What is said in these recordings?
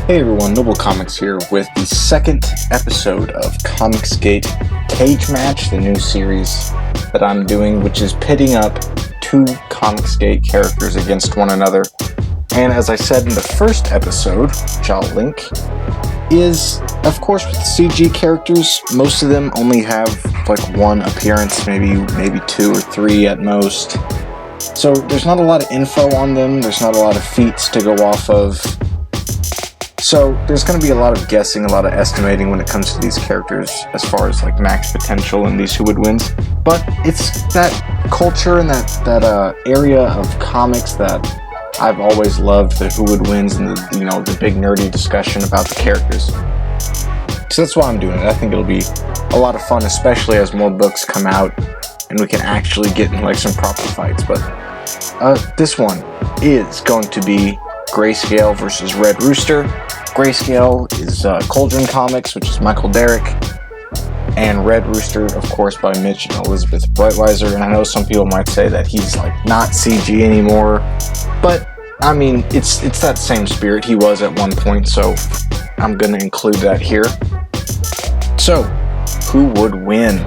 Hey everyone, Noble Comics here with the second episode of Comicsgate Cage Match, the new series that I'm doing, which is pitting up two Comicsgate characters against one another. And as I said in the first episode, which I'll link, is, of course, with CG characters, most of them only have like one appearance, maybe two or three at most. So there's not a lot of info on them, there's not a lot of feats to go off of. So there's going to be a lot of guessing, a lot of estimating when it comes to these characters as far as like max potential and these who would wins. But it's that culture and that area of comics that I've always loved, the who would wins and the big nerdy discussion about the characters. So that's why I'm doing it. I think it'll be a lot of fun, especially as more books come out and we can actually get in like some proper fights. But this one is going to be Grayskale versus Red Rooster. Grayskale is Cauldron Comics, which is Michael Derrick, and Red Rooster, of course, by Mitch and Elizabeth Breitweiser. And I know some people might say that he's like not CG anymore, but I mean, it's that same spirit he was at one point, so I'm gonna include that here. So, who would win?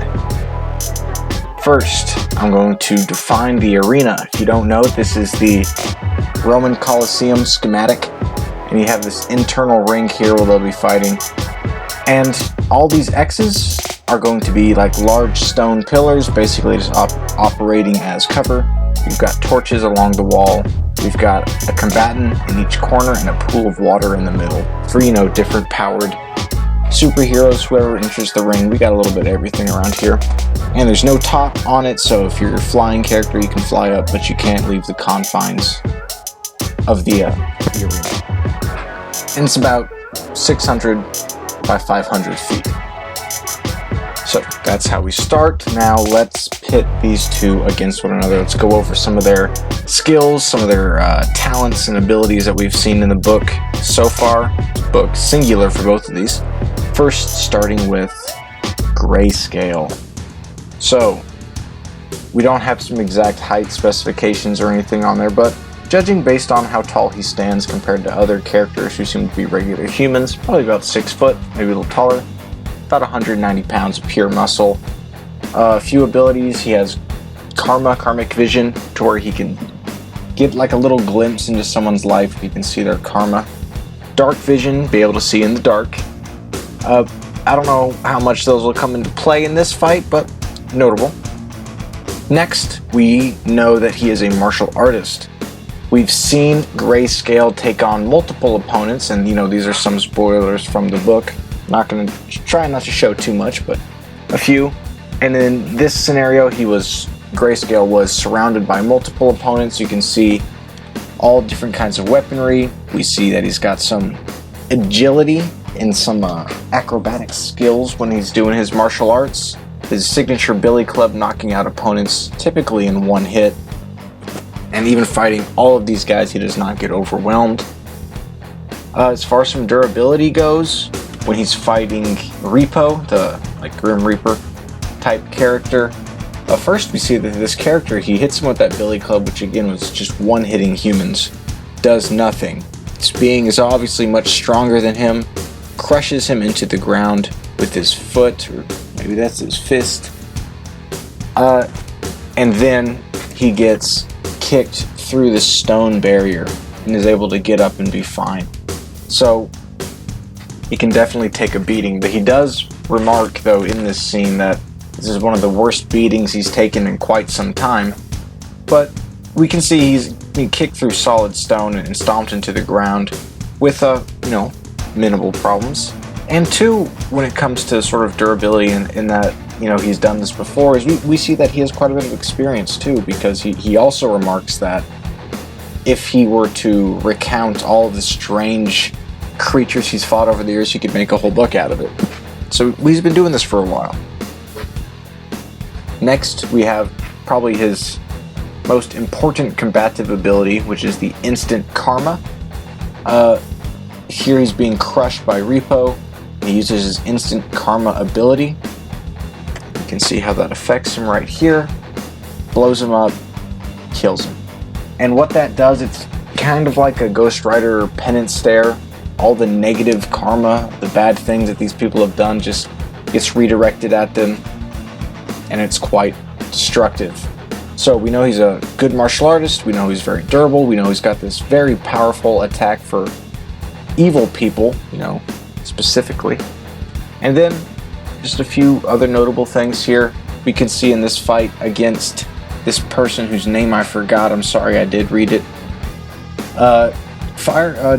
First, I'm going to define the arena. If you don't know, this is the Roman Colosseum schematic, and you have this internal ring here where they'll be fighting, and all these X's are going to be like large stone pillars, basically just operating as cover. You've got torches along the wall, we've got a combatant in each corner and a pool of water in the middle for, different powered superheroes, whoever enters the ring. We got a little bit of everything around here. And there's no top on it, so if you're a flying character, you can fly up, but you can't leave the confines of the arena. And it's about 600 by 500 feet. So that's how we start. Now let's pit these two against one another. Let's go over some of their skills, some of their talents and abilities that we've seen in the book so far. Book singular for both of these. First, starting with Grayskale. So, we don't have some exact height specifications or anything on there, but judging based on how tall he stands compared to other characters who seem to be regular humans, probably about 6 foot, maybe a little taller, about 190 pounds of pure muscle. A few abilities: he has karmic vision, to where he can get like a little glimpse into someone's life. You can see their karma. Dark vision, be able to see in the dark. I don't know how much those will come into play in this fight, but notable. Next, we know that he is a martial artist. We've seen Grayskale take on multiple opponents, and these are some spoilers from the book. Not going to try not to show too much, but a few. And in this scenario, Grayskale was surrounded by multiple opponents. You can see all different kinds of weaponry. We see that he's got some agility and some acrobatic skills when he's doing his martial arts. His signature billy club, knocking out opponents typically in one hit. And even fighting all of these guys, he does not get overwhelmed. As far as some durability goes, when he's fighting Repo, the Grim Reaper type character, first we see that this character, he hits him with that billy club, which again was just one-hitting humans. Does nothing. This being is obviously much stronger than him, crushes him into the ground with his foot, or maybe that's his fist. And then he gets kicked through the stone barrier and is able to get up and be fine. So he can definitely take a beating, but he does remark though in this scene that this is one of the worst beatings he's taken in quite some time. But we can see he's being kicked through solid stone and stomped into the ground with minimal problems. And two, when it comes to sort of durability in that he's done this before, is we see that he has quite a bit of experience too, because he also remarks that if he were to recount all of the strange creatures he's fought over the years, he could make a whole book out of it. So he's been doing this for a while. Next, we have probably his most important combative ability, which is the instant karma. Here he's being crushed by Repo. He uses his instant karma ability. You can see how that affects him right here. Blows him up, kills him. And what that does, it's kind of like a Ghost Rider penance stare. all the negative karma, the bad things that these people have done just gets redirected at them, and it's quite destructive. So we know he's a good martial artist, we know he's very durable, we know he's got this very powerful attack for evil people, specifically. And then just a few other notable things here. We can see in this fight against this person whose name I forgot, I'm sorry, I did read it,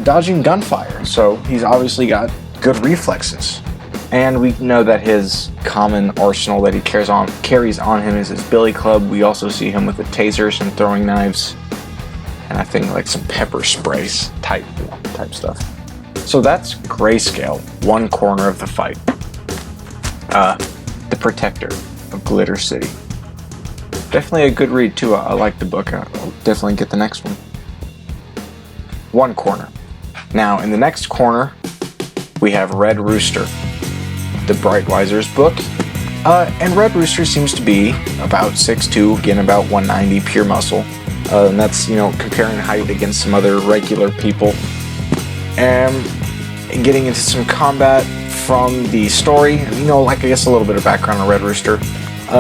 dodging gunfire. So he's obviously got good reflexes. And we know that his common arsenal that he carries on him is his billy club. We also see him with the tasers and throwing knives, and I think like some pepper sprays type stuff. So that's Grayskale, one corner of the fight. The Protector of Glitter City. Definitely a good read too. I like the book. I'll definitely get the next one. One corner. Now in the next corner, we have Red Rooster, the Brightwiser's book. And Red Rooster seems to be about 6'2", again about 190 pure muscle. And that's, comparing height against some other regular people. And getting into some combat from the story, I guess a little bit of background on Red Rooster.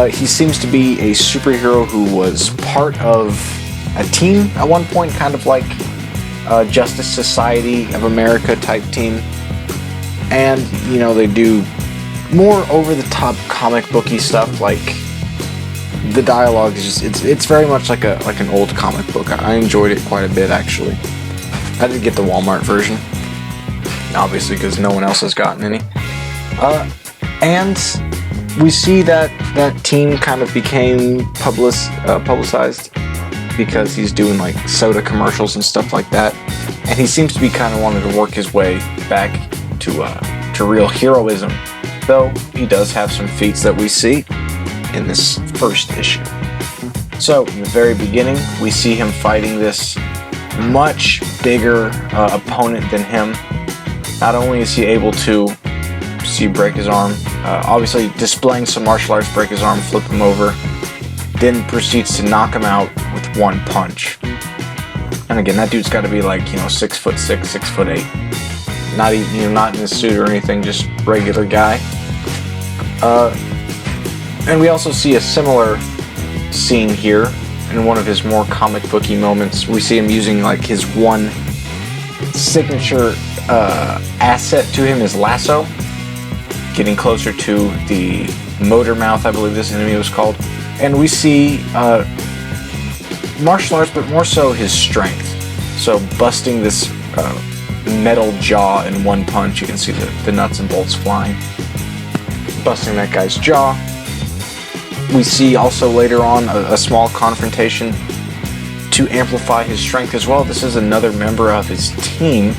He seems to be a superhero who was part of a team at one point, kind of like Justice Society of America type team. And, they do more over-the-top comic booky stuff, like the dialogue is just, it's very much like an old comic book. I enjoyed it quite a bit, actually. I did get the Walmart version, obviously, because no one else has gotten any. And we see that team kind of became publicized because he's doing like soda commercials and stuff like that, and he seems to be kind of wanting to work his way back to real heroism, though he does have some feats that we see in this first issue. So in the very beginning, we see him fighting this much bigger opponent than him. Not only is he able to break his arm, obviously displaying some martial arts, break his arm, flip him over, then proceeds to knock him out with one punch. And again, that dude's got to be like 6'6", 6'8", not even not in a suit or anything, just regular guy. And we also see a similar scene here in one of his more comic booky moments. We see him using like his one signature asset to him, his lasso, getting closer to the motor mouth, I believe this enemy was called. And we see martial arts, but more so his strength. So busting this metal jaw in one punch. You can see the nuts and bolts flying. Busting that guy's jaw. We see also later on a small confrontation to amplify his strength as well. This is another member of his team,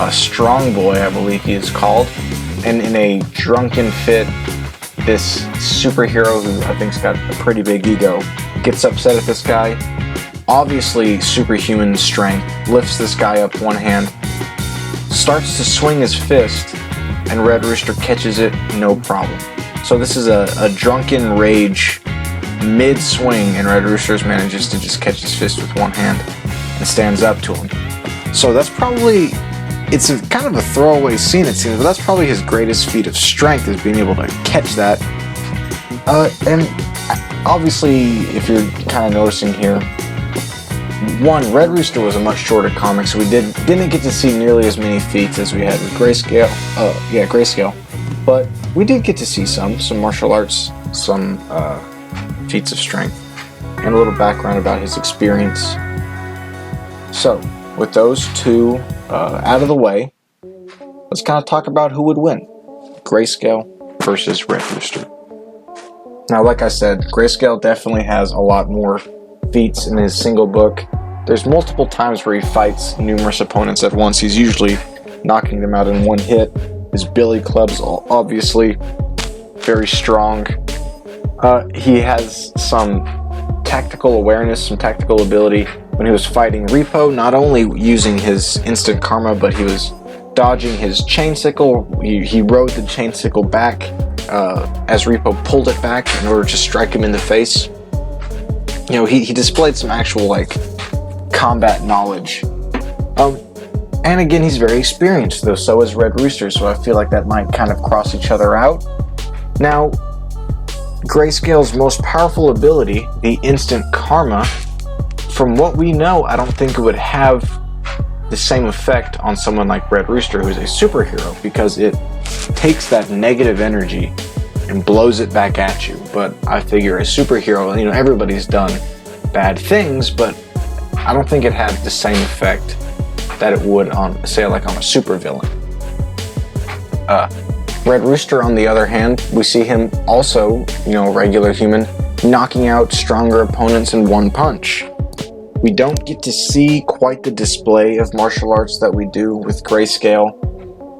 a Strong Boy, I believe he is called. And in a drunken fit, this superhero, who I think's got a pretty big ego, gets upset at this guy. Obviously superhuman strength, lifts this guy up one hand, starts to swing his fist, and Red Rooster catches it no problem. So this is a drunken rage mid-swing, and Red Rooster manages to just catch his fist with one hand and stands up to him. So that's probably, it's kind of a throwaway scene, it seems, but that's probably his greatest feat of strength, is being able to catch that. And obviously, if you're kind of noticing here, one, Red Rooster was a much shorter comic, so we didn't get to see nearly as many feats as we had with Grayskale. Grayskale. But we did get to see some martial arts, some feats of strength, and a little background about his experience. So, with those two out of the way, let's kind of talk about who would win. Grayskale versus Red Rooster. Now, like I said, Grayskale definitely has a lot more feats in his single book. There's multiple times where he fights numerous opponents at once. He's usually knocking them out in one hit. His billy club's obviously very strong. He has some tactical awareness, some tactical ability. When he was fighting Repo, not only using his instant karma, but he was dodging his chain sickle. He rode the chain sickle back as Repo pulled it back in order to strike him in the face. He displayed some actual combat knowledge. And again, he's very experienced, though so is Red Rooster, so I feel like that might kind of cross each other out. Now, Grayscale's most powerful ability, the instant karma, from what we know, I don't think it would have the same effect on someone like Red Rooster, who's a superhero, because it takes that negative energy and blows it back at you. But I figure a superhero, you know, everybody's done bad things, but I don't think it had the same effect that it would on, say, like on a supervillain. Red Rooster, on the other hand, we see him also, you know, a regular human, knocking out stronger opponents in one punch. We don't get to see quite the display of martial arts that we do with Grayscale,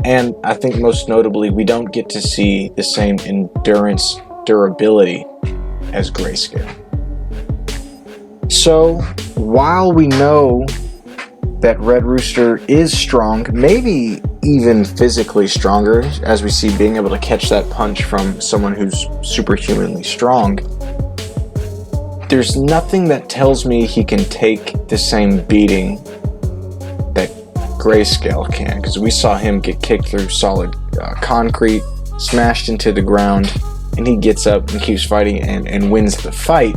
and I think most notably, we don't get to see the same endurance, durability as Grayscale. So, while we know that Red Rooster is strong, maybe even physically stronger, as we see being able to catch that punch from someone who's superhumanly strong, there's nothing that tells me he can take the same beating that Grayscale can, because we saw him get kicked through solid concrete, smashed into the ground, and he gets up and keeps fighting and wins the fight,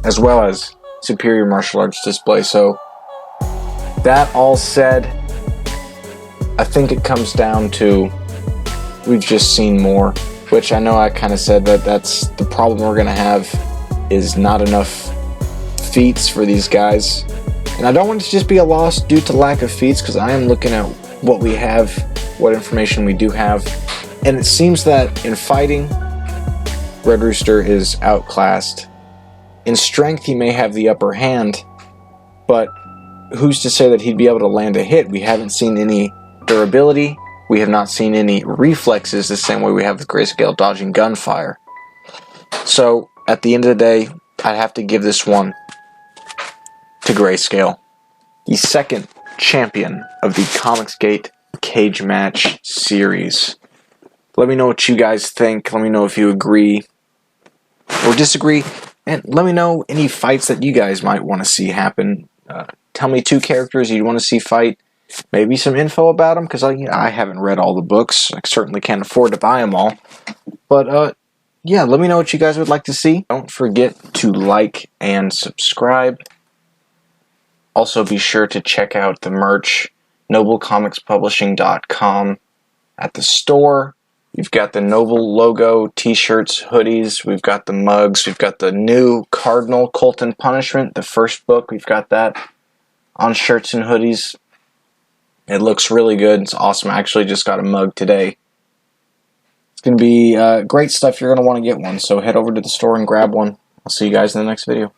as well as superior martial arts display. So, that all said, I think it comes down to we've just seen more, which I know I kind of said that that's the problem we're going to have, is not enough feats for these guys. And I don't want it to just be a loss due to lack of feats, because I am looking at what we have, what information we do have, and it seems that in fighting, Red Rooster is outclassed. In strength, he may have the upper hand, but who's to say that he'd be able to land a hit? We haven't seen any durability. We have not seen any reflexes the same way we have with Grayscale dodging gunfire. So, at the end of the day, I'd have to give this one to Grayscale, the second champion of the Comicsgate Cage Match series. Let me know what you guys think. Let me know if you agree or disagree. And let me know any fights that you guys might want to see happen. Tell me 2 characters you'd want to see fight. Maybe some info about them, because I haven't read all the books. I certainly can't afford to buy them all. But, yeah, let me know what you guys would like to see. Don't forget to like and subscribe. Also, be sure to check out the merch, noblecomicspublishing.com. At the store, we've got the Noble logo, t-shirts, hoodies. We've got the mugs. We've got the new Cardinal Colton Punishment, the first book. We've got that on shirts and hoodies. It looks really good. It's awesome. I actually just got a mug today. It's going to be great stuff. You're going to want to get one, so head over to the store and grab one. I'll see you guys in the next video.